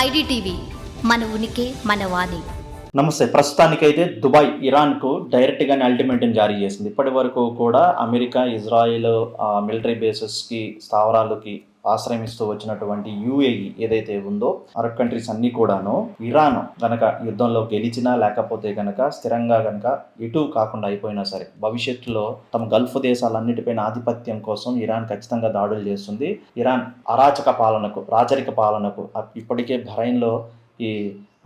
IDTV మన ఉనికి మన వాణి. నమస్తే. ప్రస్తుతానికైతే దుబాయ్ ఇరాన్కు డైరెక్ట్గానే అల్టిమేటం జారీ చేసింది. ఇప్పటి వరకు కూడా అమెరికా, ఇజ్రాయిల్ మిలిటరీ బేసెస్కి, స్థావరాలకి ఆశ్రయమిస్తూ వచ్చినటువంటి యూఏఈ ఏదైతే ఉందో, అరబ్ కంట్రీస్ అన్నీ కూడాను ఇరాన్ గనక యుద్ధంలో గెలిచినా లేకపోతే గనక స్థిరంగా గనక ఎటు కాకుండా అయిపోయినా సరే భవిష్యత్తులో తమ గల్ఫ్ దేశాలన్నిటిపైన ఆధిపత్యం కోసం ఇరాన్ ఖచ్చితంగా దాడులు చేస్తుంది. ఇరాన్ అరాచక పాలనకు, రాచరిక పాలనకు ఇప్పటికే బహ్రెయిన్లో ఈ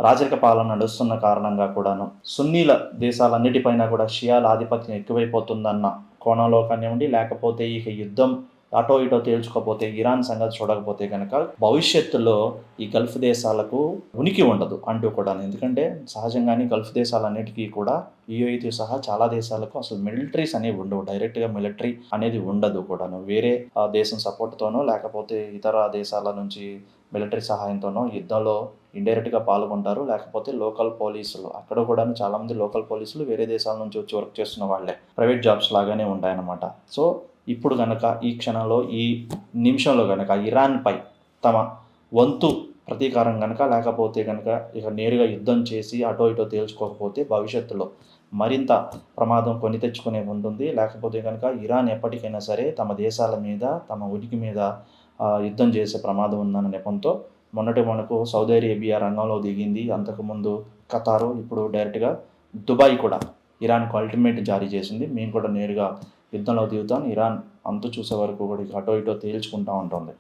రాజరిక పాలన నడుస్తున్న కారణంగా కూడాను సున్నీల దేశాలన్నిటిపైన కూడా షియాల ఆధిపత్యం ఎక్కువైపోతుందన్న కోణంలో కానివ్వండి, లేకపోతే ఇక యుద్ధం అటో ఇటో తేల్చుకోకపోతే ఇరాన్ సంగతి చూడకపోతే కనుక భవిష్యత్తులో ఈ గల్ఫ్ దేశాలకు ఉనికి ఉండదు అంటూ కూడా. ఎందుకంటే సహజంగానే గల్ఫ్ దేశాలన్నిటికీ కూడా యూఏఈతో సహా చాలా దేశాలకు అసలు మిలిటరీస్ అనేవి ఉండవు. డైరెక్ట్గా మిలిటరీ అనేది ఉండదు కూడాను. వేరే దేశం సపోర్ట్తోనో లేకపోతే ఇతర దేశాల నుంచి మిలిటరీ సహాయంతోనో యుద్ధంలో ఇండైరెక్ట్గా పాల్గొంటారు. లేకపోతే లోకల్ పోలీసులు, అక్కడ కూడా చాలామంది లోకల్ పోలీసులు వేరే దేశాల నుంచి వచ్చి వర్క్ చేస్తున్న వాళ్ళే, ప్రైవేట్ జాబ్స్ లాగానే ఉంటాయన్నమాట. సో ఇప్పుడు కనుక ఈ క్షణంలో, ఈ నిమిషంలో కనుక ఇరాన్పై తమ వంతు ప్రతీకారం కనుక లేకపోతే కనుక ఇక నేరుగా యుద్ధం చేసి అటో ఇటో తేల్చుకోకపోతే భవిష్యత్తులో మరింత ప్రమాదం కొని తెచ్చుకునే ఉంటుంది. లేకపోతే కనుక ఇరాన్ ఎప్పటికైనా సరే తమ దేశాల మీద, తమ ఉనికి మీద యుద్ధం చేసే ప్రమాదం ఉందన్న నెపంతో మొన్నటి మనకు సౌదీ అరేబియా రంగంలో దిగింది. అంతకుముందు ఖతారు, ఇప్పుడు డైరెక్ట్గా దుబాయ్ కూడా ఇరాన్కు అల్టిమేట్ జారీ చేసింది. మేము కూడా నేరుగా యుద్ధంలో దిగుతాం, ఇరాన్ అంతు చూసే వరకు కూడా అటో ఇటో తేల్చుకుంటూ ఉంటుంది.